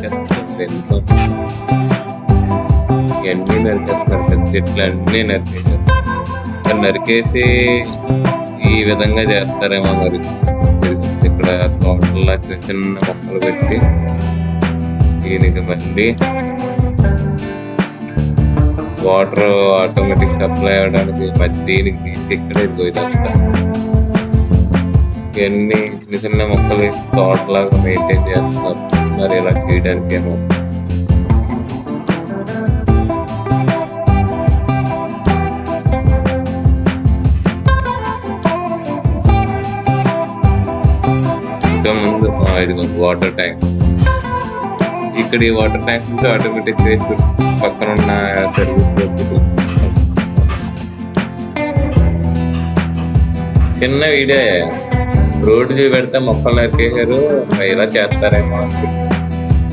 నరికేస్తారు ఎందుకో. ఇవన్నీ నరికేస్తున్నారు, పెద్ద చెట్లు అన్నీ నరికేసారు. మరి నరికేసి ఈ విధంగా చేస్తారేమో మరి. ఇక్కడ తోటల్లో చిన్న చిన్న మొక్కలు పెట్టి దీనికి మళ్ళీ వాటర్ ఆటోమేటిక్ సప్లై అవ్వడానికి మధ్య దీనికి తీసి ఇక్కడ ఇదిగో ఇదంతా ఇవన్నీ చిన్న చిన్న మొక్కలు వేసి తోటలాగా మెయింటైన్ చేస్తున్నారు. మరి ఇలా చేయడానికి ఏమో. ఇంకా ముందు ఇది వాటర్ ట్యాంక్. ఇక్కడ ఈ వాటర్ ట్యాంక్ నుంచి ఆటోమేటిక్ పక్కన ఉన్న సర్వీస్ చిన్న వీడియో రోడ్డు చూపెడితే మొక్కలు నరికేసారు ఇలా చేస్తారేమో.